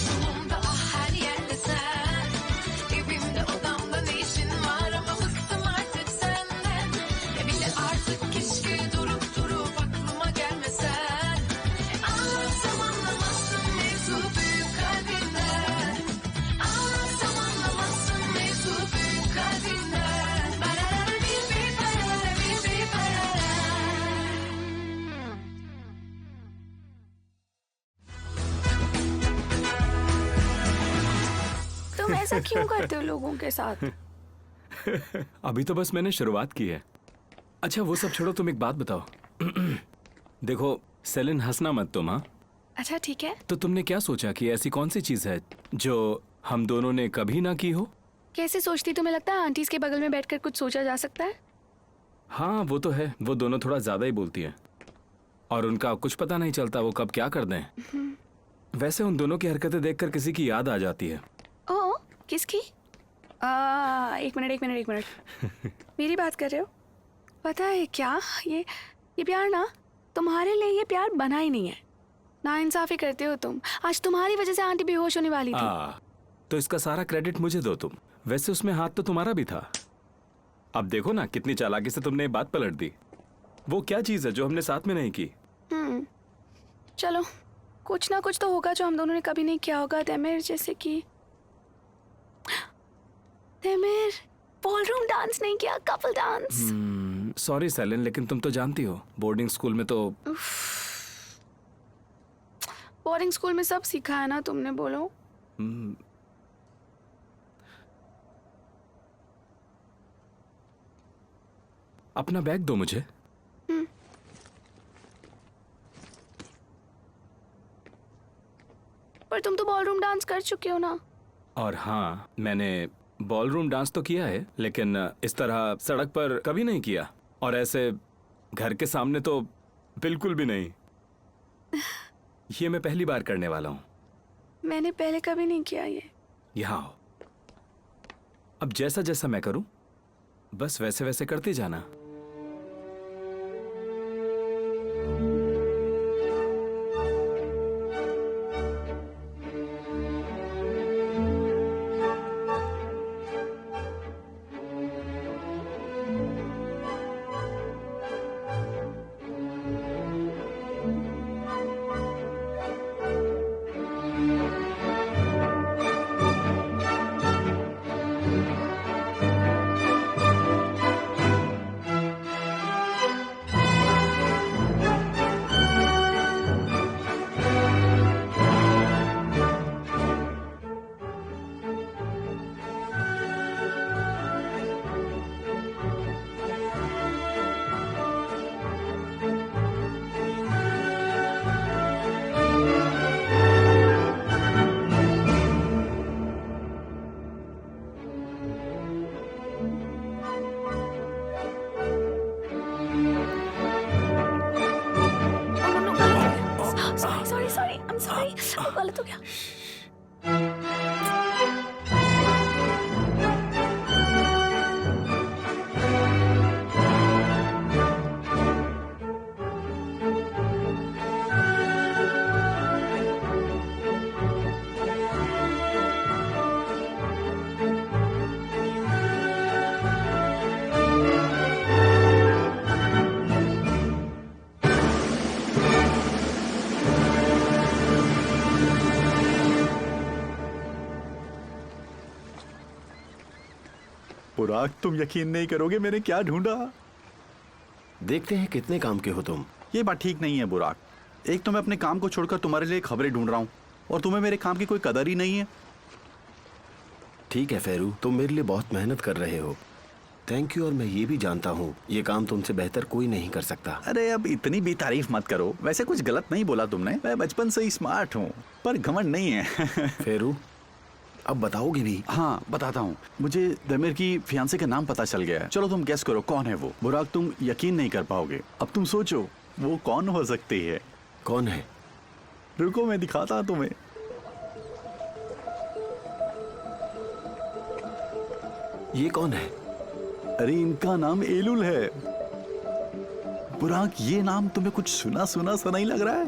Solumda ah her yerde sen. Evimde odamda ne işin var ama bıktım artık senden. Ya bir de artık keşke durup durup aklıma gelmesen. Anlatsam anlamazsın mevzu büyük kalbinden. Anlatsam anlamazsın mevzu büyük kalbinden. Barara bir barara bir barara. तुम ऐसा क्यों करते हो लोगों के साथ? अभी तो बस मैंने शुरुआत की है। अच्छा वो सब छोड़ो, तुम एक बात बताओ। देखो सेलिन, हंसना मत तुम। हाँ, अच्छा ठीक है। तो तुमने क्या सोचा कि ऐसी कौन सी चीज है जो हम दोनों ने कभी ना की हो? कैसे सोचती? तुम्हें लगता है आंटीज के बगल में बैठकर कुछ सोचा जा सकता है? हाँ वो तो है, वो दोनों थोड़ा ज्यादा ही बोलती हैं और उनका कुछ पता नहीं चलता वो कब क्या कर दें। वैसे उन दोनों की हरकतें देखकर किसी की याद आ जाती है। ओ किसकी? एक मिनट मेरी बात कर रहे हो? पता है क्या, ये प्यार ना, तुम्हारे लिए ये प्यार बना ही नहीं है। नाइंसाफी करते हो तुम। आज तुम्हारी वजह से आंटी बेहोश होने वाली थी। तो इसका सारा क्रेडिट मुझे दो तुम। वैसे उसमें हाथ तो तुम्हारा भी था। अब देखो ना कितनी चालाकी से तुमने ये बात पलट दी। वो क्या चीज है जो हमने साथ में नहीं की? चलो कुछ ना कुछ तो होगा जो हम दोनों ने कभी नहीं किया होगा। तैमेर, जैसे कि तैमेर बॉलरूम डांस नहीं किया, कपल डांस। सॉरी सेलिन, लेकिन तुम तो जानती हो बोर्डिंग स्कूल में तो। बोर्डिंग स्कूल में सब सीखा है ना तुमने, बोलो। अपना बैग दो मुझे। पर तुम तो बॉलरूम डांस कर चुके हो ना। और हाँ, मैंने बॉलरूम डांस तो किया है, लेकिन इस तरह सड़क पर कभी नहीं किया, और ऐसे घर के सामने तो बिल्कुल भी नहीं। ये मैं पहली बार करने वाला हूँ। मैंने पहले कभी नहीं किया ये। यहाँ आओ। अब जैसा जैसा मैं करूँ बस वैसे वैसे करते जाना। गलत हो गया। बुराक, तुम यकीन नहीं करोगे मैंने क्या ढूंढा। देखते हैं कितने काम के हो तुम। ये बात ठीक नहीं है बुराक। एक तो मैं अपने काम को छोड़कर तुम्हारे लिए खबरें ढूंढ रहा हूँ और तुम्हें मेरे काम की कोई कदर ही नहीं है। ठीक है फेरू, तुम मेरे लिए बहुत मेहनत कर रहे हो, थैंक यू। और मैं ये भी जानता हूँ ये काम तुमसे बेहतर कोई नहीं कर सकता। अरे अब इतनी भी तारीफ मत करो। वैसे कुछ गलत नहीं बोला तुमने, मैं बचपन से ही स्मार्ट हूँ, पर घमंड नहीं है। फेरू, अब बताओगे भी? हाँ बताता हूँ। मुझे दमीर की फियांसे का नाम पता चल गया है। चलो तुम गेस करो कौन है वो। बुराक, तुम यकीन नहीं कर पाओगे। अब तुम सोचो वो कौन हो सकती है। कौन है? रुको मैं दिखाता हूँ तुम्हें। ये कौन है? अरे इनका नाम एलुल है। बुराक, ये नाम तुम्हें कुछ सुना सुना सा नहीं लग रहा है?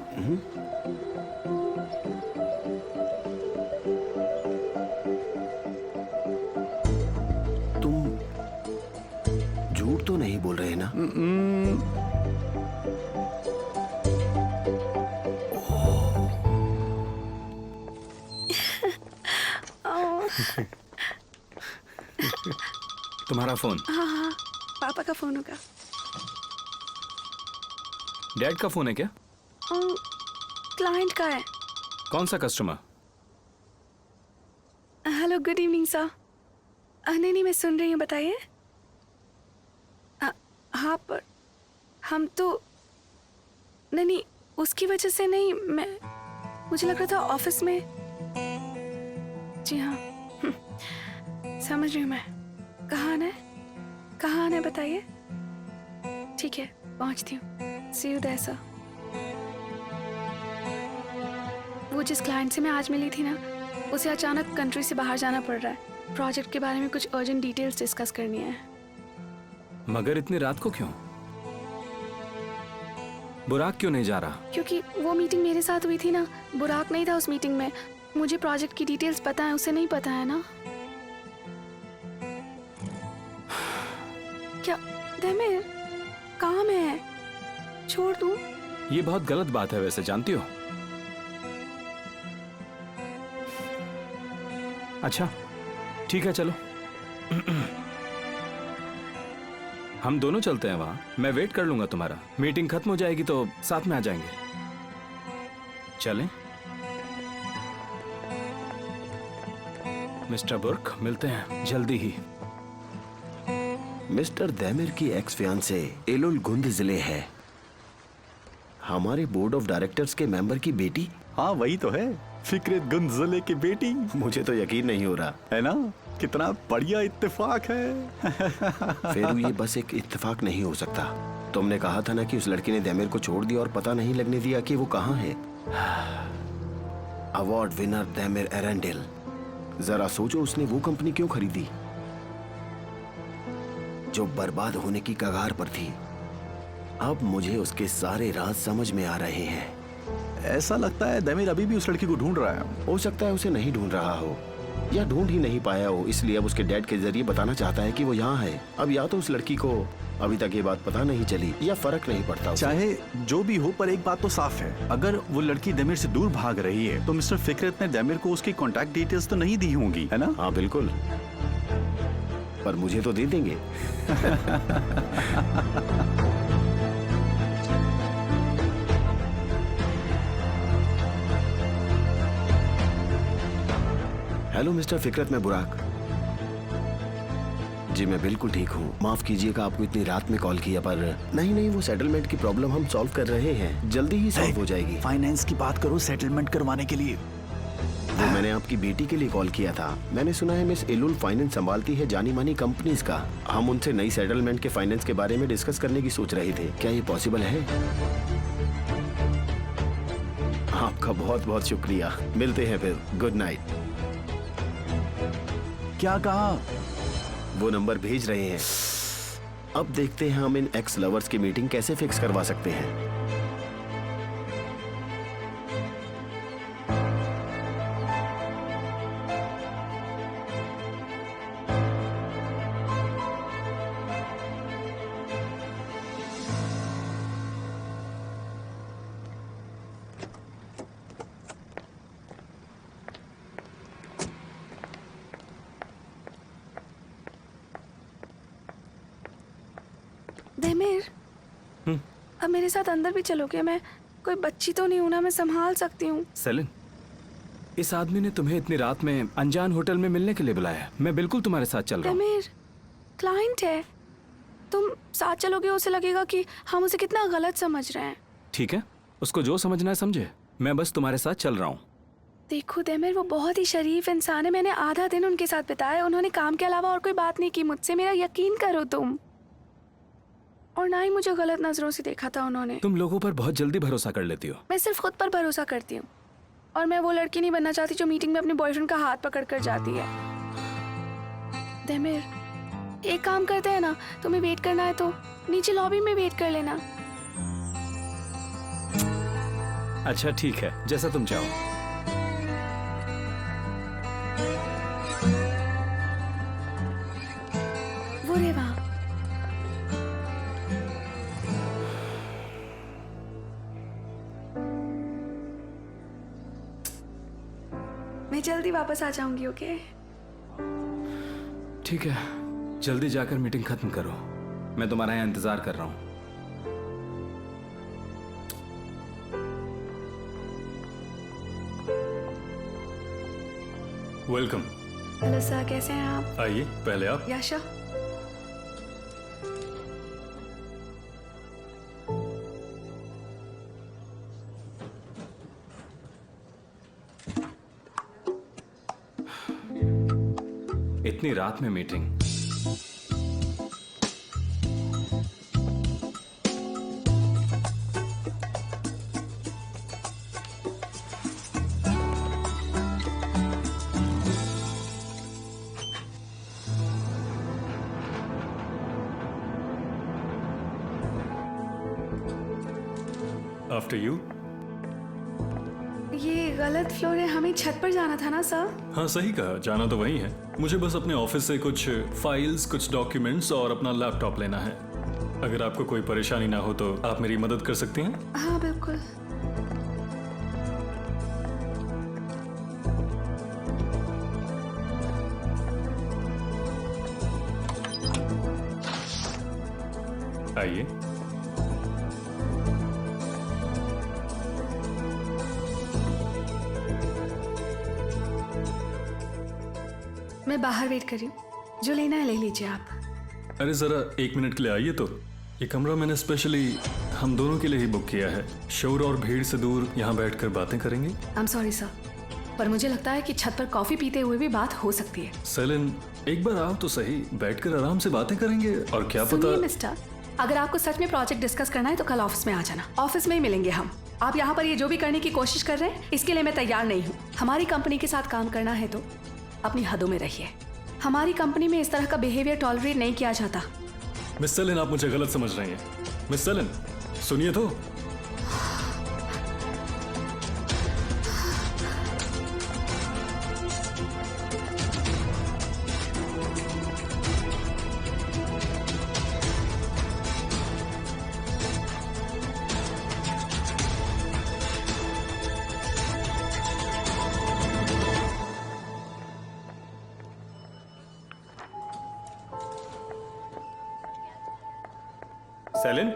तुम्हारा फोन? हाँ, पापा का फोन होगा। डैड का फोन है क्या? क्लाइंट का है। कौन सा customer? Hello, good evening sir. नहीं, मैं सुन रही हूँ, बताइए। हाँ, पर हम तो नहीं, उसकी वजह से नहीं, मुझे लग रहा था ऑफिस में। जी हाँ, समझ रही हूँ मैं। कहाँ आना है बताइए। ठीक है, पहुँचती हूँ। सी यू देयर सर। वो जिस क्लाइंट से मैं आज मिली थी ना, उसे अचानक कंट्री से बाहर जाना पड़ रहा है। प्रोजेक्ट के बारे में कुछ अर्जेंट डिटेल्स डिस्कस करनी है। मगर इतनी रात को क्यों? बुराक क्यों नहीं जा रहा? क्योंकि वो मीटिंग मेरे साथ हुई थी ना, बुराक नहीं था उस मीटिंग में। मुझे प्रोजेक्ट की डिटेल्स पता है, उसे नहीं पता है ना। क्या देमिर, काम है, छोड़ दूं? ये बहुत गलत बात है वैसे, जानती हो। अच्छा ठीक है, चलो हम दोनों चलते हैं वहां। मैं वेट कर लूंगा तुम्हारा। मीटिंग खत्म हो जाएगी तो साथ में आ जाएंगे। चलें? मिस्टर बुर्क, मिलते हैं जल्दी ही। मिस्टर दैमिर की एक्स फियांसे एलुल गुंद जिले है। हमारे बोर्ड ऑफ डायरेक्टर्स के मेंबर की बेटी। हाँ वही तो है, फिक्रेत गुंजले की बेटी। मुझे तो यकीन नहीं हो रहा। है ना, कितना बढ़िया इत्तेफाक है। फेरू, ये बस एक इत्तेफाक नहीं हो सकता। तुमने कहा था ना कि उस लड़की ने दैमिर को छोड़ दिया और पता नहीं लगने दिया कि वो कहाँ है। Award winner Demir Erendel. जरा सोचो, उसने वो कंपनी क्यों खरीदी जो बर्बाद होने की कगार पर थी। अब मुझे उसके सारे राज समझ में आ रहे हैं। ऐसा लगता है दैमिर अभी भी उस लड़की को ढूंढ रहा है। हो सकता है उसे नहीं ढूंढ रहा हो या ढूंढ ही नहीं पाया हो, इसलिए अब उसके डैड के जरिए बताना चाहता है कि वो यहाँ है। अब या तो उस लड़की को अभी तक ये बात पता नहीं चली या फर्क नहीं पड़ता उसे। चाहे जो भी हो, पर एक बात तो साफ है, अगर वो लड़की दैमिर से दूर भाग रही है तो मिस्टर फिक्रेत ने दैमिर को उसकी कॉन्टैक्ट डिटेल्स तो नहीं दी होंगी, है ना? हाँ बिल्कुल, पर मुझे तो दे देंगे। हेलो मिस्टर फिकरत, मैं बुराक। जी मैं बिल्कुल ठीक हूँ। माफ कीजिएगा आपको इतनी रात में कॉल किया, पर नहीं, वो सेटलमेंट की प्रॉब्लम हम सॉल्व कर रहे हैं, जल्दी ही सॉल्व हो जाएगी। फाइनेंस की बात करो सेटलमेंट करवाने के लिए। वो मैंने आपकी बेटी के लिए कॉल किया था। मैंने सुना है मिस एलुल फाइनेंस संभालती है जानी मानी कंपनीज का। हम उनसे नई सेटलमेंट के फाइनेंस के बारे में डिस्कस करने की सोच रहे थे। क्या ये पॉसिबल है? आपका बहुत बहुत शुक्रिया। मिलते हैं फिर। Good night. क्या कहा? वो नंबर भेज रहे हैं। अब देखते हैं हम इन एक्स लवर्स की मीटिंग कैसे फिक्स करवा सकते हैं। देमिर, अब मेरे साथ अंदर भी चलोगे? मैं कोई बच्ची तो नहीं हूं ना, मैं संभाल सकती हूँ। सेलिन, इस आदमी ने तुम्हें इतनी रात में अनजान होटल में मिलने के लिए बुलाया है। मैं बिल्कुल तुम्हारे साथ चल रहा हूँ। देमिर, क्लाइंट है, तुम साथ चलोगे उसे लगेगा कि हम उसे कितना गलत समझ रहे हैं। ठीक है, उसको जो समझना है समझे। मैं बस तुम्हारे साथ चल रहा हूँ। देखो देमिर, वो बहुत ही शरीफ इंसान है। मैंने आधा दिन उनके साथ बिताया। उन्होंने काम के अलावा और कोई बात नहीं की मुझसे। मेरा यकीन करो तुम। और ना ही मुझे गलत नजरों से देखा था उन्होंने। तुम लोगों पर बहुत जल्दी भरोसा कर लेती हो। मैं सिर्फ खुद पर भरोसा करती हूँ, और मैं वो लड़की नहीं बनना चाहती जो मीटिंग में अपने बॉयफ्रेंड का हाथ पकड़ कर जाती है। देमिर, एक काम करते हैं ना, तुम्हें वेट करना है तो नीचे लॉबी में वेट कर लेना। अच्छा ठीक है, जैसा तुम चाहो। वो रे वहाँ। मैं जल्दी वापस आ जाऊंगी, ओके? ठीक है, जल्दी जाकर मीटिंग खत्म करो। मैं तुम्हारा यहाँ इंतजार कर रहा हूँ। वेलकम। हेलो सर, कैसे हैं आप? आइए, पहले आप। याशा, इतनी रात में मीटिंग। After you. ये गलत फ्लोर है, हमें छत पर जाना था ना सर? हाँ सही कहा, जाना तो वही है। मुझे बस अपने ऑफिस से कुछ फाइल्स, कुछ डॉक्यूमेंट्स और अपना लैपटॉप लेना है। अगर आपको कोई परेशानी ना हो तो आप मेरी मदद कर सकती हैं। हाँ बिल्कुल। आइए। मैं बाहर वेट कर रही हूँ, जो लेना है ले लीजिए आप। अरे जरा 1 मिनट के लिए आइए तो। ये कमरा मैंने स्पेशली हम दोनों के लिए ही बुक किया है। शोर और भीड़ से दूर यहाँ बैठकर बातें करेंगे। आई एम सॉरी सर, पर मुझे लगता है कि छत पर कॉफी पीते हुए भी बात हो सकती है। सेलिन, एक बार आओ तो सही, बैठकर आराम से बातें करेंगे। और क्या सुनिए पता। मिस्टर, अगर आपको सच में प्रोजेक्ट डिस्कस करना है तो कल ऑफिस में आ जाना, ऑफिस में ही मिलेंगे हम। आप यहाँ पर ये जो भी करने की कोशिश कर रहे हैं, इसके लिए मैं तैयार नहीं हूँ। हमारी कंपनी के साथ काम करना है तो अपनी हदों में रहिए। हमारी कंपनी में इस तरह का बिहेवियर टॉलरेट नहीं किया जाता। मिस सेलिन, आप मुझे गलत समझ रही हैं। मिस सेलिन, सुनिए तो। सेलिन,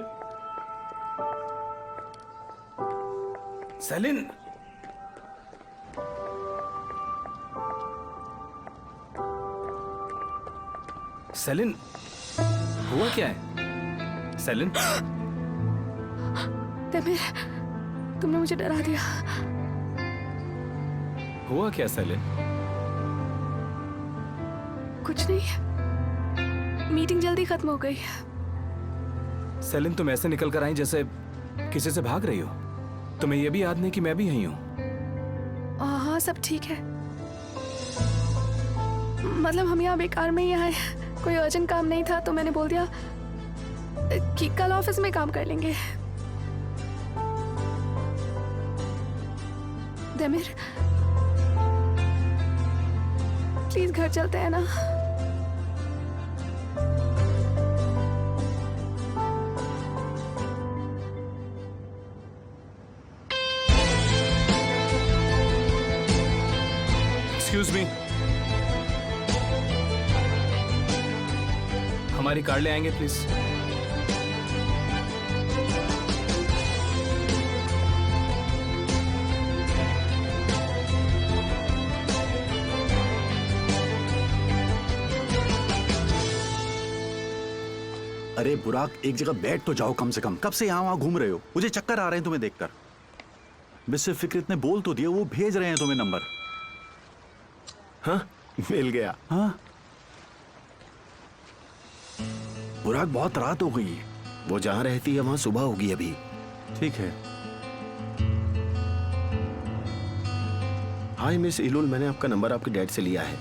सेलिन, सेलिन, हुआ क्या है? सेलिन, तमिर, तुमने मुझे डरा दिया। हुआ क्या सेलिन? कुछ नहीं, मीटिंग जल्दी खत्म हो गई। सेलिन, तुम ऐसे निकल कर आई जैसे किसी से भाग रही हो। तुम्हें यह भी याद नहीं कि मैं भी यहीं हूं? हाँ सब ठीक है, मतलब हम यहाँ बेकार में ही आए, कोई अर्जेंट काम नहीं था तो मैंने बोल दिया कि कल ऑफिस में काम कर लेंगे। दमिर, प्लीज घर चलते हैं ना। एक्सक्यूज मी, हमारी कार ले आएंगे प्लीज? अरे बुराक, एक जगह बैठ तो जाओ कम से कम। कब से यहाँ वहां घूम रहे हो? मुझे चक्कर आ रहे हैं तुम्हें देखकर। मिस्टर फिक्रित ने बोल तो दिया, वो भेज रहे हैं तुम्हें नंबर। हाँ, मिल गया। हाँ बुराक, बहुत रात हो गई है। वो जहाँ रहती है वहाँ सुबह होगी अभी। ठीक है। हाय मिस इलुल, मैंने आपका नंबर आपके डैड से लिया है।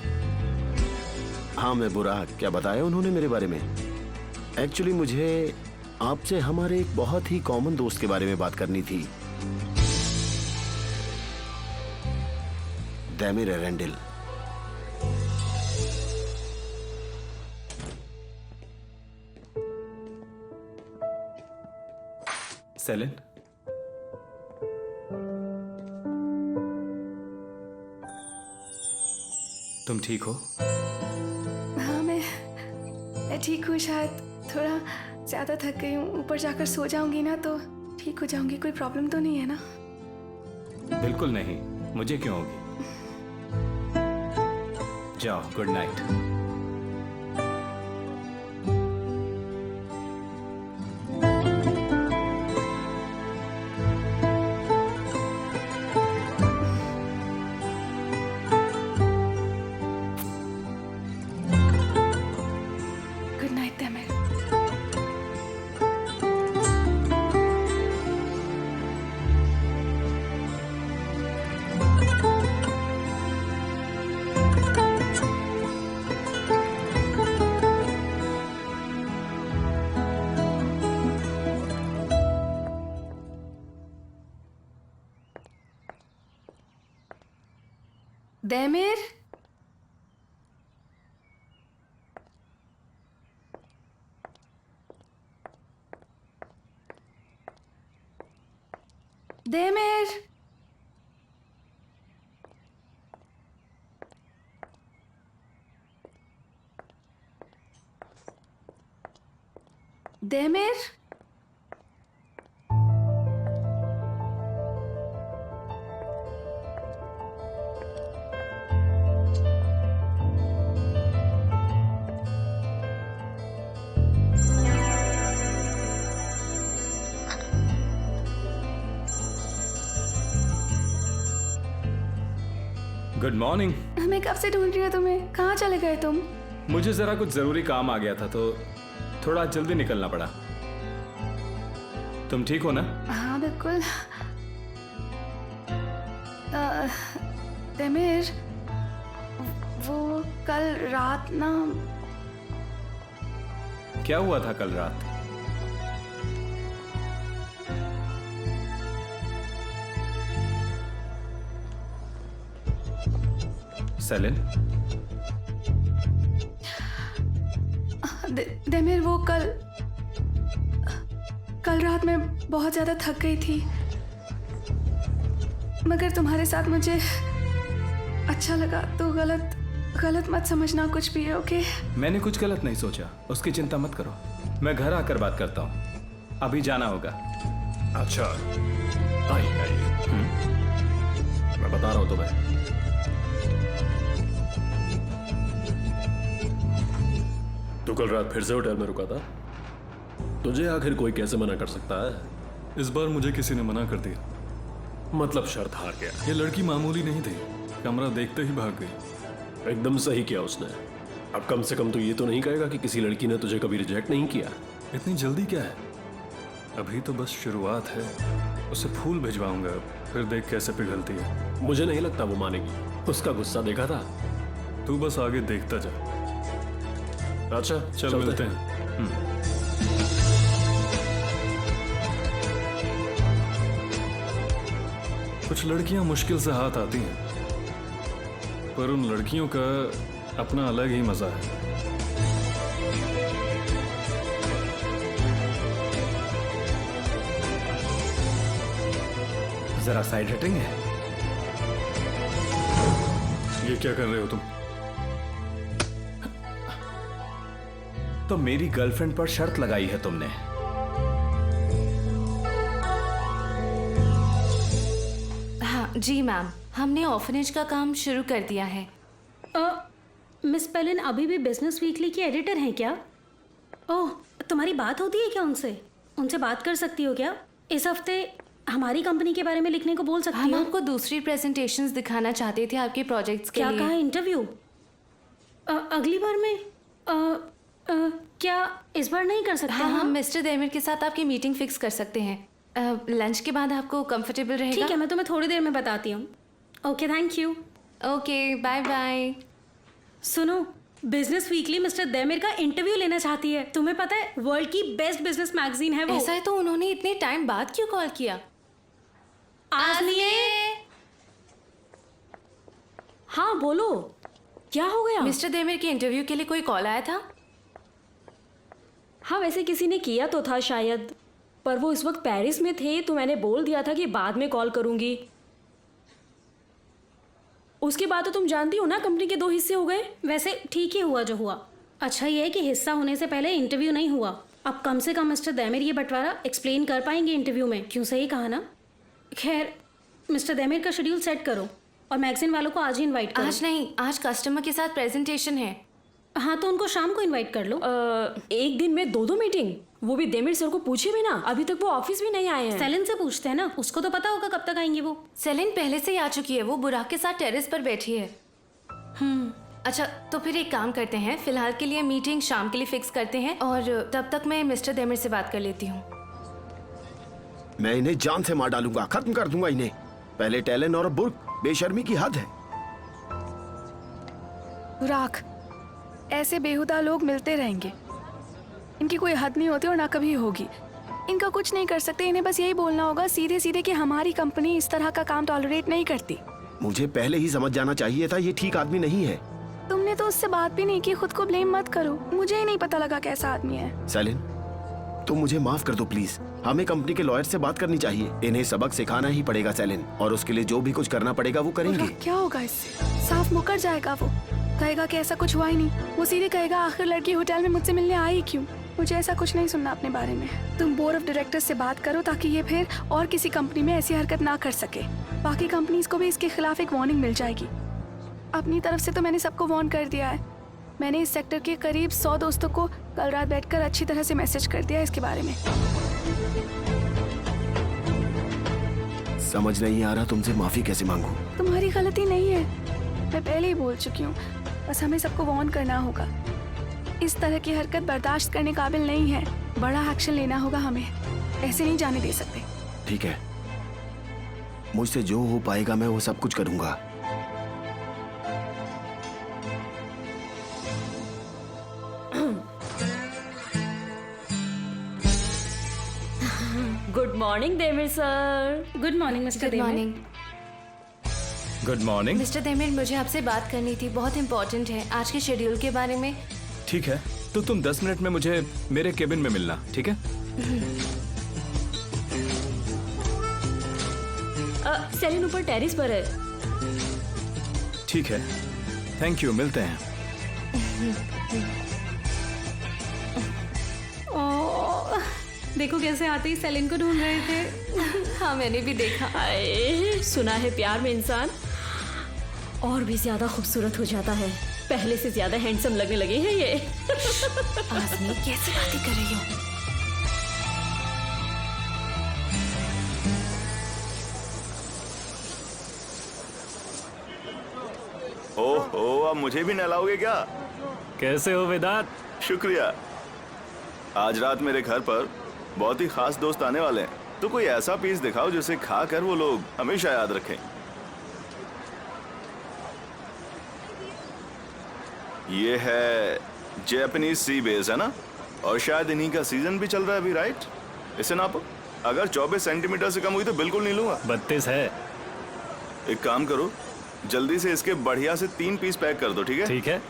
हाँ मैं बुराक, क्या बताया उन्होंने मेरे बारे में? एक्चुअली मुझे आपसे हमारे एक बहुत ही कॉमन दोस्त के बारे में बात करनी थी, दैमिर एरेंडिल। सेलिन, तुम ठीक हो? हाँ, मैं ठीक हूँ। शायद थोड़ा ज़्यादा थक गई हूँ। ऊपर जाकर सो जाऊंगी ना तो ठीक हो जाऊंगी। कोई प्रॉब्लम तो नहीं है ना? बिल्कुल नहीं, मुझे क्यों होगी। जाओ, good night. Good night Taimyr. Taimyr, Taimyr, Taimyr, good morning. मैं कब से ढूंढ रही हूँ तुम्हें। कहाँ चले गए तुम? मुझे जरा कुछ जरूरी काम आ गया था तो थोड़ा जल्दी निकलना पड़ा। तुम ठीक हो ना? हाँ बिल्कुल। तैमिर, वो कल रात ना क्या हुआ था कल रात? सेलिन, तैमिर, वो कल रात में बहुत ज्यादा थक गई थी, मगर तुम्हारे साथ मुझे अच्छा लगा। तो गलत मत समझना कुछ भी, ओके? मैंने कुछ गलत नहीं सोचा, उसकी चिंता मत करो। मैं घर आकर बात करता हूँ, अभी जाना होगा। अच्छा, आइए। मैं बता रहा हूं तुम्हें। तू कल रात फिर से होटल में रुका था। तुझे आखिर कोई कैसे मना कर सकता है? इस बार मुझे किसी ने मना कर दिया। मतलब शर्त हार गया। ये लड़की मामूली नहीं थी, कमरा देखते ही भाग गई। एकदम सही किया उसने। अब कम से कम तो ये तो नहीं कहेगा कि किसी लड़की ने तुझे कभी रिजेक्ट नहीं किया। इतनी जल्दी क्या है? अभी तो बस शुरुआत है। उसे फूल भिजवाऊंगा, फिर देख कैसे पिघलती है। मुझे नहीं लगता वो मानेगी। उसका गुस्सा देखा था। तू बस आगे देखता जा। अच्छा, चल मिलते हैं। कुछ लड़कियां मुश्किल से हाथ आती हैं, पर उन लड़कियों का अपना अलग ही मजा है। जरा साइड हटेंगे? ये क्या कर रहे हो तुम? तो मेरी गर्लफ्रेंड पर शर्त लगाई है तुमने? हाँ जी मैम, हमने ऑर्फनेज का काम शुरू कर दिया है। मिस पेलिन अभी भी बिजनेस वीकली की एडिटर हैं क्या? ओह, तुम्हारी बात होती है क्या उनसे? उनसे बात कर सकती हो क्या? इस हफ्ते हमारी कंपनी के बारे में लिखने को बोल सकती हम हो? आपको दूसरी प्रेजेंटेशंस दिखाना चाहते थे आपके प्रोजेक्ट्स के क्या लिए। कहा? इंटरव्यू अगली बार में? क्या इस बार नहीं कर सकते? हाँ, हम मिस्टर तैमिर के साथ आपकी मीटिंग फिक्स कर सकते हैं। लंच के बाद आपको कंफर्टेबल रहेगा? ठीक है, मैं तुम्हें थोड़ी देर में बताती हूँ। Okay, thank you. Okay, bye bye. सुनो, बिजनेस वीकली मिस्टर तैमिर का इंटरव्यू लेना चाहती है। तुम्हें पता है वर्ल्ड की बेस्ट बिजनेस मैगजीन है वो। ऐसा है तो उन्होंने इतने टाइम बाद क्यों कॉल किया? आज लिए? हाँ बोलो, क्या हो गया? मिस्टर तैमिर के इंटरव्यू के लिए कोई कॉल आया था? हाँ, वैसे किसी ने किया तो था शायद, पर वो इस वक्त पेरिस में थे तो मैंने बोल दिया था कि बाद में कॉल करूंगी। उसके बाद तो तुम जानती हो ना, कंपनी के 2 हिस्से हो गए। वैसे ठीक ही हुआ जो हुआ। अच्छा ये है कि हिस्सा होने से पहले इंटरव्यू नहीं हुआ। अब कम से कम मिस्टर दैमिर ये बंटवारा एक्सप्लेन कर पाएंगे इंटरव्यू में। क्यों, सही कहा ना? खैर मिस्टर दैमिर का शेड्यूल सेट करो और मैगजीन वालों को आज ही इनवाइट करो। आज नहीं, आज कस्टमर के साथ प्रेजेंटेशन है। हाँ तो उनको शाम को इनवाइट कर लो। एक दिन में 2 मीटिंग, वो भी देमिर सर को पूछे बिना। अभी तक वो ऑफिस भी नहीं आए हैं। सेलिन से पूछते हैं ना, उसको तो पता होगा कब तक आएंगे वो। सेलिन पहले से ही आ चुकी है, वो बुराक के साथ टेरेस पर बैठी है। अच्छा तो फिर एक काम करते हैं, फिलहाल के लिए मीटिंग शाम के लिए फिक्स करते हैं और तब तक मैं मिस्टर देमिर से बात कर लेती हूँ। मैं इन्हें जान से मार डालूंगा, खत्म कर दूंगा इन्हें। पहले टैलेंट और अब बुर्क, बेशर्मी की हद है। बुराक, ऐसे बेहुदा लोग मिलते रहेंगे। इनकी कोई हद नहीं होती और ना कभी होगी। इनका कुछ नहीं कर सकते। इन्हें बस यही बोलना होगा सीधे सीधे कि हमारी कंपनी इस तरह का काम टॉलरेट नहीं करती। मुझे पहले ही समझ जाना चाहिए था, ये ठीक आदमी नहीं है। तुमने तो उससे बात भी नहीं की। खुद को ब्लेम मत करो, मुझे ही नहीं पता लगा कैसा आदमी है। सेलिन, तुम मुझे माफ कर दो प्लीज। हमें कंपनी के लॉयर से बात करनी चाहिए। इन्हें सबक सिखाना ही पड़ेगा सेलिन, और उसके लिए जो भी कुछ करना पड़ेगा वो करेंगे। क्या होगा इससे? साफ मुकर जाएगा वो। कहेगा कि ऐसा कुछ हुआ ही नहीं। वो सीधे कहेगा आखिर लड़की होटल में मुझसे मिलने आई क्यों। मुझे ऐसा कुछ नहीं सुनना अपने बारे में। तुम बोर्ड ऑफ डायरेक्टर्स से बात करो ताकि ये फिर और किसी कंपनी में ऐसी हरकत ना कर सके। बाकी कंपनीज को भी इसके खिलाफ एक वार्निंग मिल जाएगी। अपनी तरफ से तो मैंने सबको वार्न कर दिया है। मैंने इस सेक्टर के करीब 100 दोस्तों को कल रात बैठकर अच्छी तरह से मैसेज कर दिया इसके बारे में। समझ नहीं आ रहा तुमसे माफी कैसे मांगू। तुम्हारी गलती नहीं है, मैं पहले ही बोल चुकी हूँ। बस हमें सबको वार्न करना होगा। इस तरह की हरकत बर्दाश्त करने काबिल नहीं है। बड़ा एक्शन लेना होगा हमें, ऐसे नहीं जाने दे सकते। ठीक है, मुझसे जो हो पाएगा मैं वो सब कुछ करूंगा। Good morning Demir sir. Good morning mister good morning. Good morning. Mister Demir, मुझे आपसे बात करनी थी, बहुत इंपॉर्टेंट है, आज के शेड्यूल के बारे में। ठीक है, तो तुम 10 मिनट में मुझे मेरे केबिन में मिलना, ठीक है? सेलिन ऊपर टेरिस पर है। ठीक है, थैंक यू, मिलते हैं। देखो कैसे आते ही सेलिन को ढूंढ रहे थे। हाँ मैंने भी देखा। आए, सुना है प्यार में इंसान और भी ज्यादा खूबसूरत हो जाता है। पहले से ज्यादा हैंडसम लगने लगे हैं ये। आज़मी, कैसी बातें कर रही हो? ओहो, अब मुझे भी नहलाओगे क्या? कैसे हो वेदांत? शुक्रिया। आज रात मेरे घर पर बहुत ही खास दोस्त आने वाले हैं, तो कोई ऐसा पीस दिखाओ जिसे खाकर वो लोग हमेशा याद रखें। ये है जापानीज सी बेस, है ना? और शायद इन्हीं का सीजन भी चल रहा है अभी, राइट? इसे नापो, अगर 24 सेंटीमीटर से कम हुई तो बिल्कुल नहीं लूंगा। 32 है। एक काम करो, जल्दी से इसके बढ़िया से 3 पीस पैक कर दो, ठीक है? ठीक है।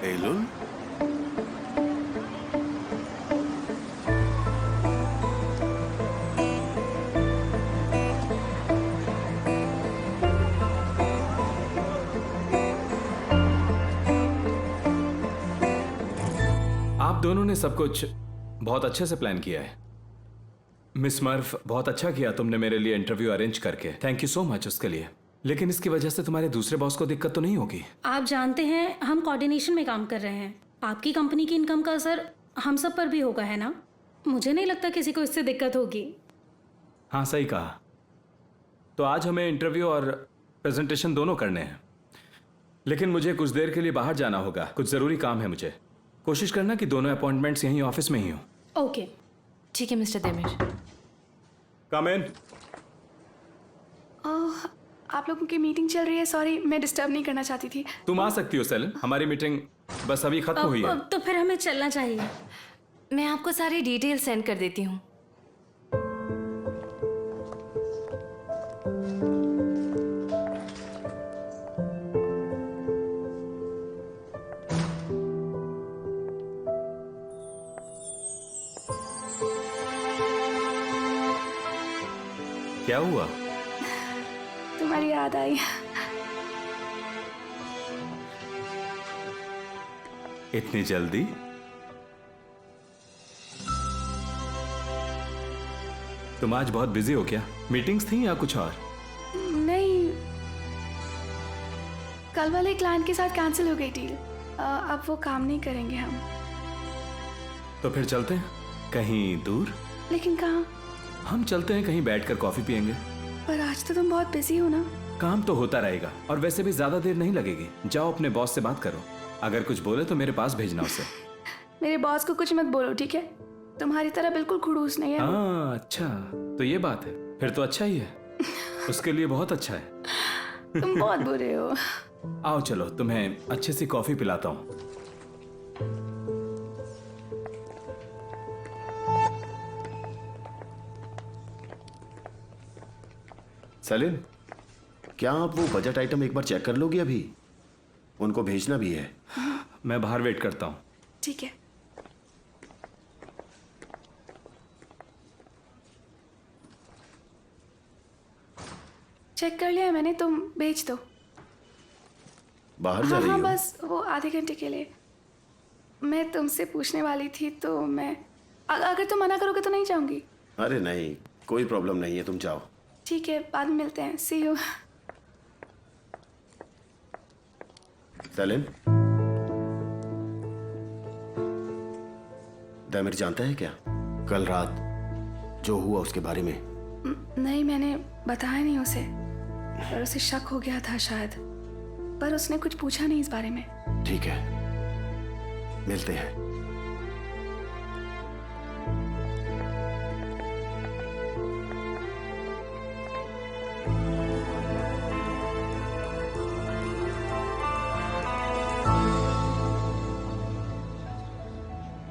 एलुल, आप दोनों ने सब कुछ बहुत अच्छे से प्लान किया है। मिस मर्फ, बहुत अच्छा किया तुमने मेरे लिए इंटरव्यू अरेंज करके। थैंक यू सो मच उसके लिए। लेकिन इसकी वजह से तुम्हारे दूसरे बॉस को दिक्कत तो नहीं होगी? आप जानते हैं हम कोऑर्डिनेशन में काम कर रहे हैं। आपकी कंपनी की इनकम का असर हम सब पर भी होगा, है ना? मुझे नहीं लगता किसी को इससे दिक्कत होगी। हाँ सही कहा। तो आज हमें इंटरव्यू और प्रेजेंटेशन दोनों करने हैं, लेकिन मुझे कुछ देर के लिए बाहर जाना होगा। कुछ ज़रूरी काम है मुझे। कोशिश करना कि दोनों अपॉइंटमेंट्स यहीं ऑफिस में ही हो। ओके, ठीक है मिस्टर देमिर। कम इन। आप लोगों की मीटिंग चल रही है, सॉरी मैं डिस्टर्ब नहीं करना चाहती थी। तुम आ सकती हो सेलिन, हमारी मीटिंग बस अभी खत्म हुई है। अब तो फिर हमें चलना चाहिए। मैं आपको सारी डिटेल सेंड कर देती हूँ। क्या हुआ? तुम्हारी याद आई। इतनी जल्दी? तुम आज बहुत बिजी हो क्या? मीटिंग्स थी या कुछ और? नहीं, कल वाले क्लाइंट के साथ कैंसिल हो गई डील। अब वो काम नहीं करेंगे हम। तो फिर चलते हैं कहीं दूर? लेकिन कहाँ? हम चलते हैं कहीं बैठकर कॉफी पियेंगे। पर आज तो तुम बहुत बिजी हो ना। काम तो होता रहेगा और वैसे भी ज्यादा देर नहीं लगेगी। जाओ अपने बॉस से बात करो, अगर कुछ बोले तो मेरे पास भेजना उसे। मेरे बॉस को कुछ मत बोलो, ठीक है? तुम्हारी तरह बिल्कुल खड़ूस नहीं है वो। हाँ अच्छा, तो ये बात है। फिर तो अच्छा ही है, उसके लिए बहुत अच्छा है। तुम बहुत बुरे हो। आओ चलो, तुम्हें अच्छे सी कॉफी पिलाता हूँ। सेलिन, क्या आप वो बजट आइटम एक बार चेक कर लोगे? अभी उनको भेजना भी है। मैं बाहर वेट करता हूँ। ठीक है। चेक कर लिया है मैंने, तुम भेज दो। बाहर जा हाँ रही हाँ, हो? बस वो आधे घंटे के लिए। मैं तुमसे पूछने वाली थी तो मैं अगर तुम मना करोगे तो नहीं जाऊंगी। अरे नहीं, कोई प्रॉब्लम नहीं है, तुम जाओ। ठीक है, बाद में मिलते हैं। सी यू। सेलिन, दैमिर जानता है क्या कल रात जो हुआ उसके बारे में? नहीं, मैंने बताया नहीं उसे, पर उसे शक हो गया था शायद, पर उसने कुछ पूछा नहीं इस बारे में। ठीक है, मिलते हैं।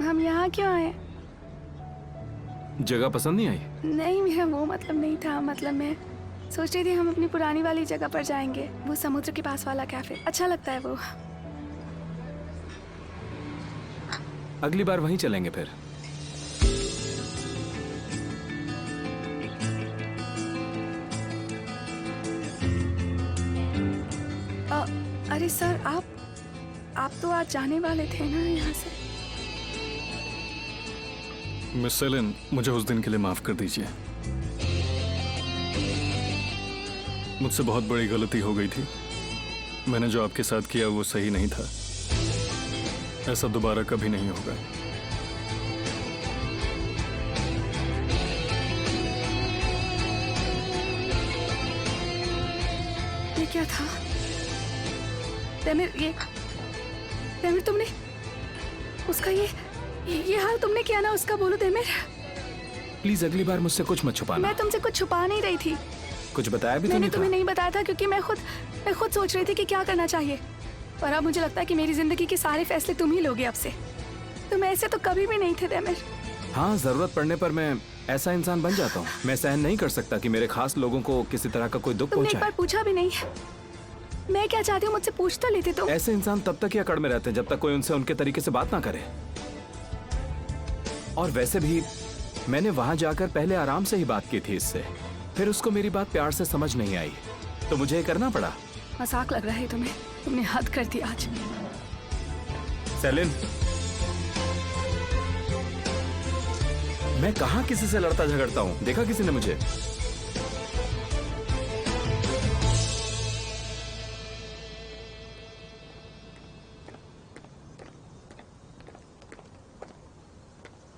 हम यहाँ क्यों आए? जगह पसंद नहीं आई? नहीं, मेरा वो मतलब नहीं था। मतलब मैं सोच रही थी हम अपनी पुरानी वाली जगह पर जाएंगे, वो समुद्र के पास वाला कैफे। अच्छा लगता है वो। अगली बार वहीं चलेंगे फिर। अरे सर, आप तो आज जाने वाले थे ना यहाँ से? मिस सेलिन, मुझे उस दिन के लिए माफ कर दीजिए। मुझसे बहुत बड़ी गलती हो गई थी। मैंने जो आपके साथ किया वो सही नहीं था। ऐसा दोबारा कभी नहीं होगा। ये क्या था? तमिर, तुमने उसका ये हाल तुमने किया ना उसका? बोलो तमिर। प्लीज अगली बार मुझसे कुछ मत छुपाना। मैं तुमसे कुछ छुपा नहीं रही थी। कुछ बताया भी तो मैंने नहीं तुम्हें था। नहीं बताया था क्योंकि मैं खुद सोच रही थी कि क्या करना चाहिए। पर अब मुझे लगता है कि मेरी जिंदगी के सारे फैसले तुम ही लोगे अब से। तुम ऐसे तो कभी भी नहीं थे तमिर। हाँ, जरूरत पड़ने पर मैं ऐसा इंसान बन जाता हूँ। मैं सहन नहीं कर सकता कि मेरे खास लोगों को किसी तरह का कोई दुख तुमने एक पहुंचाए। बार पूछा भी नहीं। मैं क्या चाहती हूँ मुझसे पूछ तो लेते तुम। ऐसे इंसान तब तक ही अकड़ में रहते हैं जब तक कोई उनसे उनके तरीके से बात ना करे। और वैसे भी मैंने वहां जाकर पहले आराम से ही बात की थी इससे, फिर उसको मेरी बात प्यार से समझ नहीं आई तो मुझे ये करना पड़ा। मजाक लग रहा है तुम्हें? तुमने हद कर दी आज। सेलिन, मैं कहां किसी से लड़ता झगड़ता हूं? देखा किसी ने मुझे?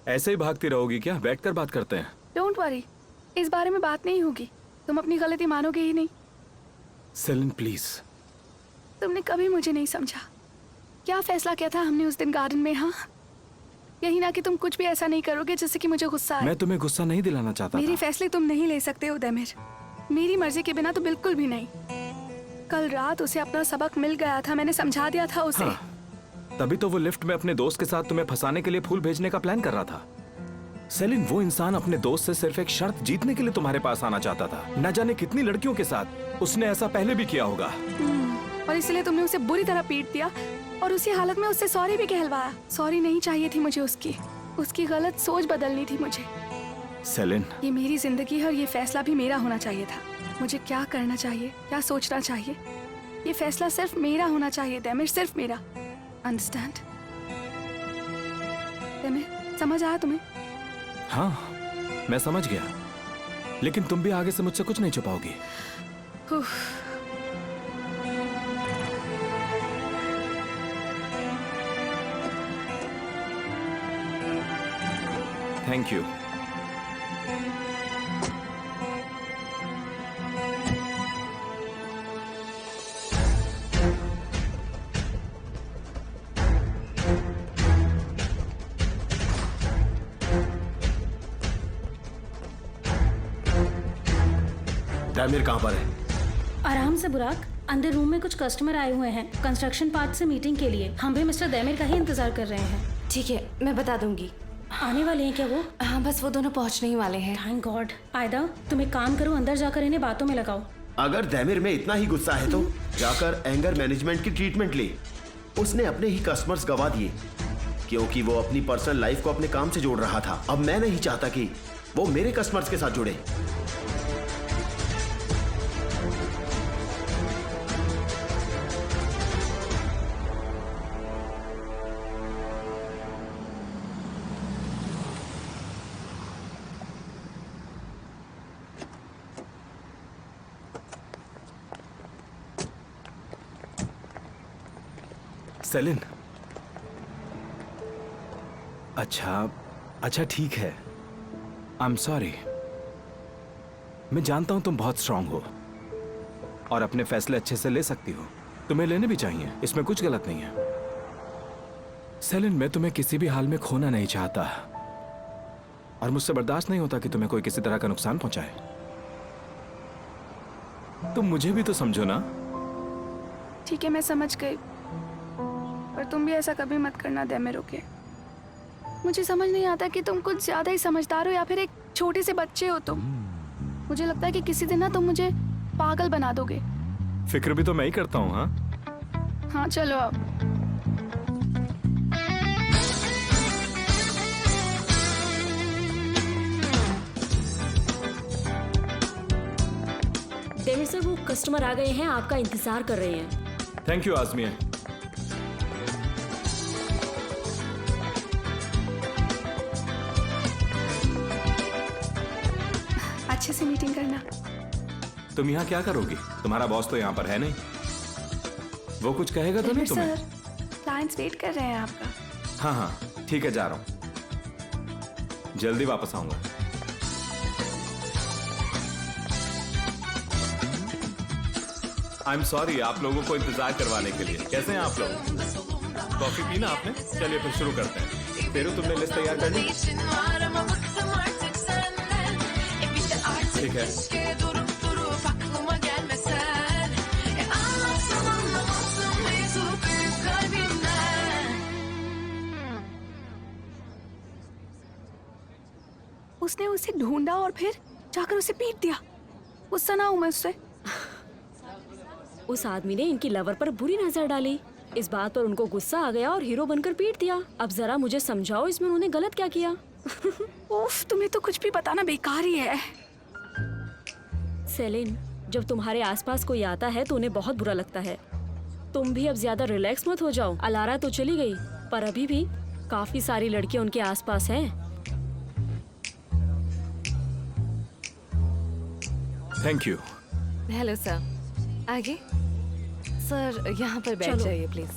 ऐसे ही भागती रहोगी क्या? बैठकर बात करते हैं। डोंट वरी, इस बारे में बात नहीं होगी। तुम अपनी गलती मानोगे ही नहीं। Celine please. तुमने कभी मुझे नहीं समझा। क्या फैसला किया था हमने उस दिन गार्डन में? हाँ, यही ना कि तुम कुछ भी ऐसा नहीं करोगे जिससे कि मुझे गुस्सा आए। मैं तुम्हें गुस्सा नहीं दिलाना चाहता मेरे था। फैसले तुम नहीं ले सकते हो तमिर, मेरी मर्जी के बिना तो बिल्कुल भी नहीं। कल रात उसे अपना सबक मिल गया था, मैंने समझा दिया था उसे। हाँ, तभी तो वो लिफ्ट में अपने दोस्त के साथ तुम्हें फंसाने के लिए फूल भेजने का प्लान कर रहा था। सेलिन, वो इंसान अपने दोस्त से सिर्फ एक शर्त जीतने के लिए तुम्हारे पास आना चाहता था। न जाने कितनी लड़कियों के साथ उसने ऐसा पहले भी किया होगा। और इसलिए तुमने उसे बुरी तरह पीट दिया और उसी हालत में उससे सॉरी भी कहलवाया। सॉरी नहीं चाहिए थी मुझे उसकी गलत सोच बदलनी थी मुझे। सेलिन, ये मेरी जिंदगी है और ये फैसला भी मेरा होना चाहिए था। मुझे क्या करना चाहिए, क्या सोचना चाहिए, ये फैसला सिर्फ मेरा होना चाहिए दैमिर, सिर्फ मेरा। अंडरस्टैंड? दैमिर, समझ आया तुम्हें? हाँ मैं समझ गया, लेकिन तुम भी आगे से मुझसे कुछ नहीं छुपाओगी। उफ, थैंक यू। दामिर कहाँ पर है? आराम से बुराक, अंदर रूम में कुछ कस्टमर आए हुए हैं कंस्ट्रक्शन पार्ट से मीटिंग के लिए। हम भी मिस्टर दैमिर का ही इंतजार कर रहे हैं। ठीक है, मैं बता दूंगी। आने वाले हैं क्या वो? हाँ, बस वो दोनों पहुंचने ही वाले हैं। Thank God. आयदा, तुम एक काम करो, अंदर जाकर इन्हें बातों में लगाओ। अगर दामिर में इतना ही गुस्सा है तो जाकर एंगर मैनेजमेंट की ट्रीटमेंट ले। उसने अपने ही कस्टमर्स गवा दिए क्योंकि वो अपनी पर्सनल लाइफ को अपने काम से जोड़ रहा था। अब मैं नहीं चाहता कि वो मेरे कस्टमर्स के साथ जुड़े। सेलिन, अच्छा ठीक है। I am sorry. मैं जानता हूं तुम बहुत स्ट्रांग हो और अपने फैसले अच्छे से ले सकती हो। तुम्हें लेने भी चाहिए, इसमें कुछ गलत नहीं है। सेलिन, मैं तुम्हें किसी भी हाल में खोना नहीं चाहता और मुझसे बर्दाश्त नहीं होता कि तुम्हें कोई किसी तरह का नुकसान पहुंचाए। तुम मुझे भी तो समझो ना। ठीक है, मैं समझ गई, पर तुम भी ऐसा कभी मत करना दैमिर, ओके? मुझे समझ नहीं आता कि तुम कुछ ज्यादा ही समझदार हो या फिर एक छोटे से बच्चे हो तुम। मुझे लगता है कि किसी दिन ना तुम मुझे पागल बना दोगे। फिक्र भी तो मैं ही करता हूँ। हाँ हाँ चलो अब। देमिर सर, वो कस्टमर आ गए हैं, आपका इंतजार कर रहे हैं। थैंक यू आजमिया। अच्छे से मीटिंग करना। तुम यहाँ क्या करोगी? तुम्हारा बॉस तो यहाँ पर है नहीं। वो कुछ कहेगा तो नहीं दैमिर तुम्हें? सर, क्लाइंट्स वेट कर रहे हैं आपका। हाँ ठीक है, जा रहा हूँ, जल्दी वापस आऊंगा। आई एम सॉरी आप लोगों को इंतजार करवाने के लिए। कैसे हैं आप लोग? कॉफी पीना आपने? चलिए फिर शुरू करते हैं। फेरू, तुमने लिस्ट तैयार कर ली? ठीक है। उसने उसे ढूंढा और फिर जाकर उसे पीट दिया। गुस्सा ना हूं मैं उससे। उस आदमी ने इनकी लवर पर बुरी नजर डाली। इस बात पर उनको गुस्सा आ गया और हीरो बनकर पीट दिया। अब जरा मुझे समझाओ, इसमें उन्होंने गलत क्या किया? उफ, तुम्हें तो कुछ भी बताना बेकार ही है। सेलिन, जब तुम्हारे आसपास कोई आता है तो उन्हें बहुत बुरा लगता है। तुम भी अब ज्यादा रिलैक्स मत हो जाओ। अलारा तो चली गई, पर अभी भी काफी सारी लड़कियां उनके आसपास हैं। Thank you. हेलो सर, आगे सर, यहाँ पर बैठ चलो। जाइए प्लीज।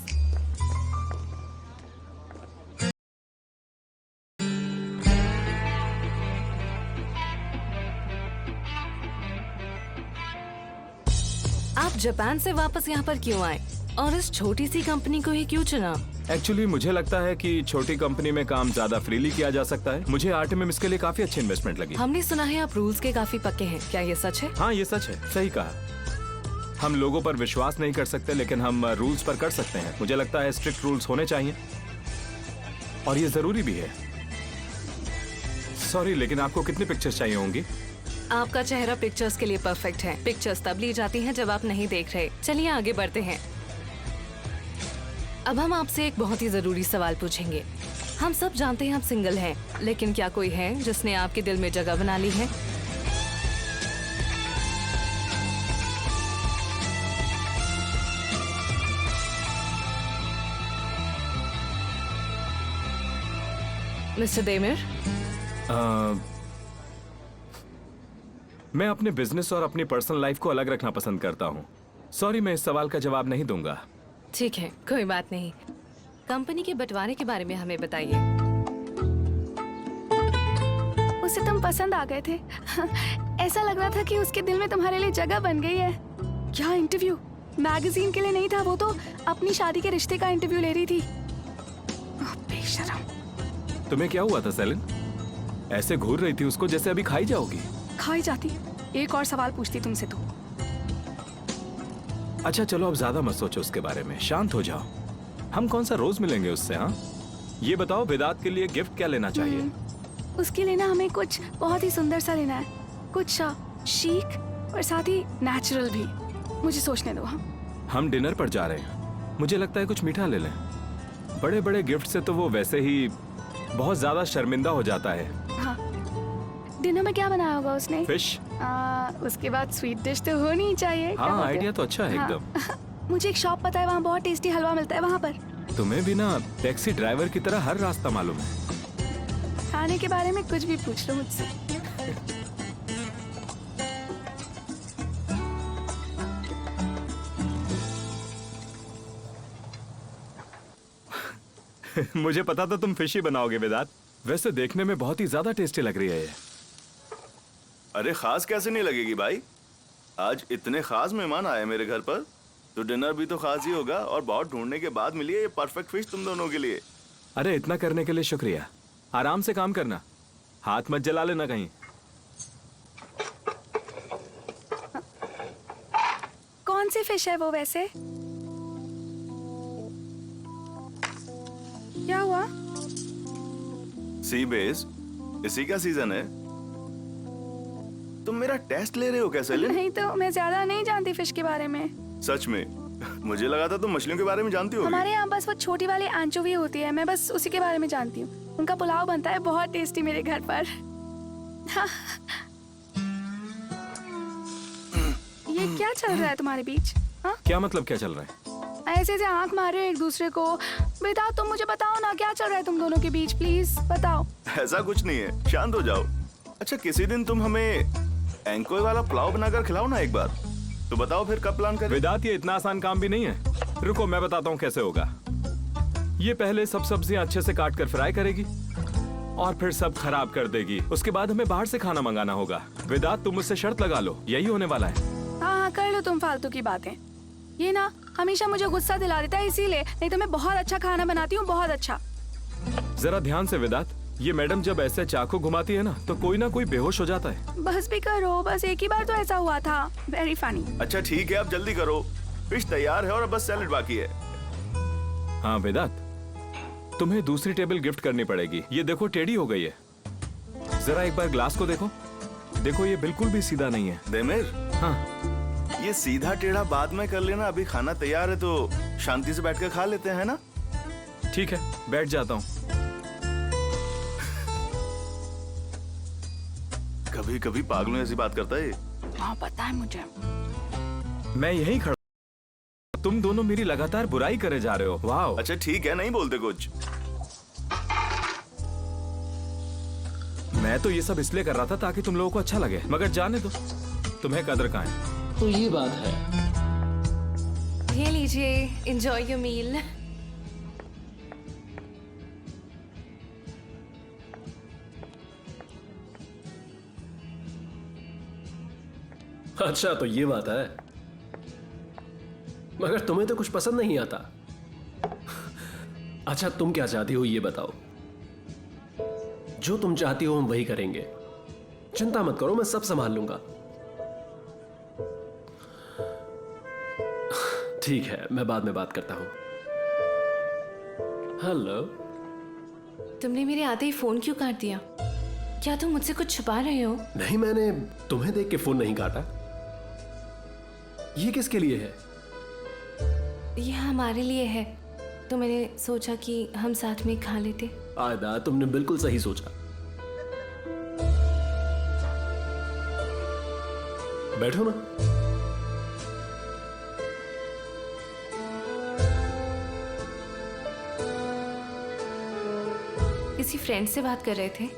आप जापान से वापस यहाँ पर क्यों आए और इस छोटी सी कंपनी को ही क्यों चुना? एक्चुअली मुझे लगता है कि छोटी कंपनी में काम ज्यादा फ्रीली किया जा सकता है। मुझे आर्टिमिम इसके लिए काफी अच्छी इन्वेस्टमेंट लगी। हमने सुना है आप रूल्स के काफी पक्के हैं, क्या ये सच है? हाँ ये सच है, सही कहा। हम लोगों पर विश्वास नहीं कर सकते, लेकिन हम रूल्स पर कर सकते हैं। मुझे लगता है स्ट्रिक्ट रूल्स होने चाहिए और ये जरूरी भी है। सॉरी, लेकिन आपको कितनी पिक्चर्स चाहिए होंगी? आपका चेहरा पिक्चर्स के लिए परफेक्ट है। पिक्चर्स तब ली जाती हैं जब आप नहीं देख रहे। चलिए आगे बढ़ते हैं। अब हम आपसे एक बहुत ही जरूरी सवाल पूछेंगे। हम सब जानते हैं आप सिंगल हैं, लेकिन क्या कोई है जिसने आपके दिल में जगह बना ली है? मिस्टर देमिर, मैं अपने बिजनेस और अपनी पर्सनल लाइफ को अलग रखना पसंद करता हूँ। सॉरी, मैं इस सवाल का जवाब नहीं दूंगा। ठीक है, कोई बात नहीं। कंपनी के बंटवारे के बारे में हमें बताइए। उसे तुम पसंद आ गए थे। ऐसा लग रहा था कि उसके दिल में तुम्हारे लिए जगह बन गई है। क्या इंटरव्यू? मैगजीन के लिए नहीं था, वो तो अपनी शादी के रिश्ते का इंटरव्यू ले रही थी। ओह, बेशरम। तुम्हें क्या हुआ था सेलिन? ऐसे घूर रही थी उसको जैसे अभी खाई जाओगी। खाई जाती। एक और सवाल पूछती तुमसे तो। अच्छा चलो, अब ज्यादा मत सोचो उसके बारे में, शांत हो जाओ। हम कौन सा रोज मिलेंगे उससे? हाँ, ये बताओ वेदांत के लिए गिफ्ट क्या लेना चाहिए? उसके लिए ना हमें कुछ बहुत ही सुंदर सा लेना है, कुछ शीक और साथ ही नेचुरल भी। मुझे सोचने दो। हाँ, हम डिनर पर जा रहे हैं, मुझे लगता है कुछ मीठा ले लें। बड़े बड़े गिफ्ट से तो वो वैसे ही बहुत ज्यादा शर्मिंदा हो जाता है। हाँ। डिनर में क्या बनाया होगा उसने? फिश। उसके बाद स्वीट डिश तो होनी ही चाहिए। हाँ, आइडिया तो अच्छा है एकदम। मुझे एक शॉप पता है, वहाँ बहुत टेस्टी हलवा मिलता है वहाँ पर। तुम्हें भी ना टैक्सी ड्राइवर की तरह हर रास्ता मालूम है। खाने के बारे में कुछ भी पूछ लो मुझसे। मुझे पता था तुम फिश ही बनाओगे वेदांत। वैसे देखने में बहुत ही ज्यादा टेस्टी लग रही है ये। अरे खास कैसे नहीं लगेगी भाई? आज इतने खास मेहमान आए मेरे घर पर, तो डिनर भी तो खास ही होगा। और बहुत ढूंढने के बाद मिली है ये परफेक्ट फिश तुम दोनों के लिए। अरे इतना करने के लिए शुक्रिया। आराम से काम करना, हाथ मत जला लेना कहीं। कौन सी फिश है वो वैसे? क्या हुआ? सी बेस, इसी का सीजन है। तुम मेरा टेस्ट ले रहे हो क्या सेलिन? नहीं तो मैं ज्यादा नहीं जानती फिश के बारे में। सच में? मुझे लगा था तुम मछलियों के बारे में जानती होगी। हमारे यहाँ बस वो छोटी वाली एंचोवी होती है, मैं बस उसी के बारे में जानती हूँ। उनका पुलाव बनता है बहुत टेस्टी मेरे घर पर। हाँ। ये क्या चल रहा है तुम्हारे बीच? हाँ? क्या मतलब क्या चल रहा है? ऐसे ऐसे आंख मार रहे हो एक दूसरे को। बेटा तुम मुझे बताओ ना, क्या चल रहा है तुम दोनों के बीच, प्लीज बताओ। ऐसा कुछ नहीं है, शांत हो जाओ। अच्छा किसी दिन तुम हमें एंकोई वाला पुलाव बनाकर खिलाओ ना एक बार। तो बताओ फिर कब प्लान करें? वेदांत, ये इतना आसान काम भी नहीं है। रुको मैं बताता हूँ कैसे होगा। ये पहले सब सब्जियां अच्छे से काट कर फ्राई करेगी और फिर सब खराब कर देगी। उसके बाद हमें बाहर से खाना मंगाना होगा। वेदांत तुम मुझसे शर्त लगा लो, यही होने वाला है। हाँ हाँ कर लो तुम फालतू की बातें। ये ना हमेशा मुझे गुस्सा दिला देता है इसीलिए, नहीं तो मैं बहुत अच्छा खाना बनाती हूँ, बहुत अच्छा। जरा ध्यान से वेदांत, ये मैडम जब ऐसे चाकू घुमाती है ना तो कोई ना कोई बेहोश हो जाता है। बस भी करो, बस एक ही बार तो ऐसा हुआ था। Very funny. अच्छा ठीक है, अब जल्दी करो। फिश तैयार है और अब बस सैलेड बाकी है। हाँ वेदांत, तुम्हें दूसरी टेबल गिफ्ट करनी पड़ेगी। ये देखो टेढ़ी हो गई है। जरा एक बार ग्लास को देखो। देखो ये बिल्कुल भी सीधा नहीं है। देमिर, हाँ ये सीधा टेढ़ा बाद में कर लेना। अभी खाना तैयार है तो शांति से बैठकर खा लेते हैं ना? ठीक है, बैठ जाता हूँ। कभी कभी पागलों ऐसी बात करता है। हाँ पता है मुझे। मैं यहीं खड़ा, तुम दोनों मेरी लगातार बुराई करे जा रहे हो। वाह। अच्छा ठीक है, नहीं बोलते कुछ। मैं तो ये सब इसलिए कर रहा था ताकि तुम लोगों को अच्छा लगे, मगर जाने दो, तुम्हें कदर कहाँ है। तो ये बात है। ये लीजिए, एंजॉय योर मील। अच्छा तो ये बात है, मगर तुम्हें तो कुछ पसंद नहीं आता। अच्छा तुम क्या चाहती हो ये बताओ। जो तुम चाहती हो हम वही करेंगे। चिंता मत करो, मैं सब संभाल लूंगा। ठीक है, मैं बाद में बात करता हूं। हेलो। तुमने मेरे आते ही फोन क्यों काट दिया? क्या तुम मुझसे कुछ छुपा रहे हो? नहीं, मैंने तुम्हें देख के फोन नहीं काटा। ये किसके लिए है? ये हमारे लिए है, तो मैंने सोचा कि हम साथ में खा लेते। आयदा, तुमने बिल्कुल सही सोचा। बैठो ना। किसी फ्रेंड से बात कर रहे थे?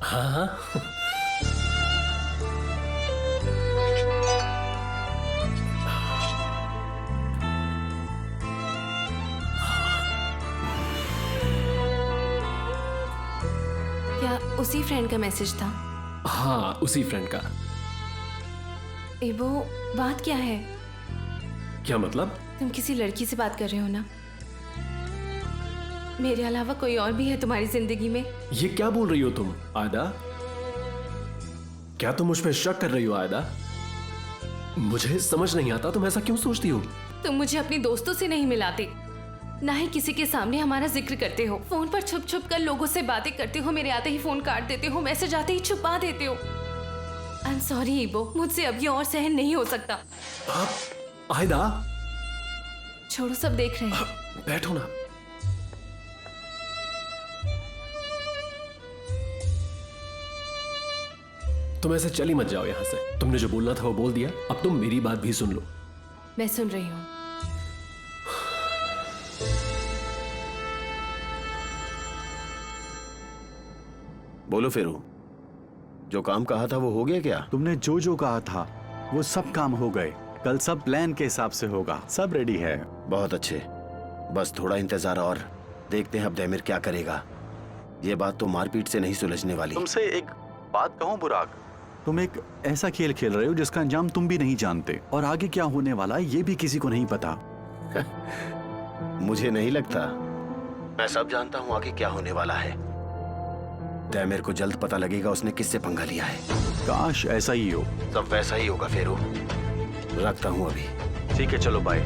हाँ हाँ। क्या उसी फ्रेंड का मैसेज था? हाँ, उसी फ्रेंड का। एबो, बात क्या है? क्या मतलब? तुम किसी लड़की से बात कर रहे हो ना? मेरे अलावा कोई और भी है तुम्हारी जिंदगी में? ये क्या बोल रही हो तुम, आयदा? क्या तुम मुझ पर शक कर रही हो, आयदा? मुझे समझ नहीं आता तुम ऐसा क्यों सोचती हो। तुम मुझे अपनी दोस्तों से नहीं मिलाते, ना ही किसी के सामने हमारा जिक्र करते हो। फोन पर छुप छुप कर लोगों से बातें करते हो, मेरे आते ही फोन काट देते हो, मैसेज आते ही छुपा देते हो। आई एम सॉरी ईबो, मुझसे अब ये और सहन नहीं हो सकता। आयदा, छोड़ो, सब देख रहे हैं। बैठो ना। तुम ऐसे चली मत जाओ यहां से। तुमने जो बोलना था वो बोल दिया, अब तुम मेरी बात भी सुन लो। मैं सुन रही हूँ। बोलो फेरू, जो काम कहा था वो हो गया क्या? तुमने जो जो कहा था वो सब काम हो गए। कल सब प्लान के हिसाब से होगा, सब रेडी है। बहुत अच्छे, बस थोड़ा इंतजार और देखते हैं अब दैमिर क्या करेगा। ये बात तो मारपीट से नहीं सुलझने वाली। तुमसे एक बात कहूं बुराक, तुम एक ऐसा खेल खेल रहे हो जिसका अंजाम तुम भी नहीं जानते, और आगे क्या होने वाला है ये भी किसी को नहीं पता। मुझे नहीं लगता, मैं सब जानता हूँ आगे क्या होने वाला है। दैमिर को जल्द पता लगेगा उसने किससे पंगा लिया है। काश ऐसा ही हो। सब वैसा ही होगा फेरू। रखता हूँ अभी। ठीक है, चलो बाय।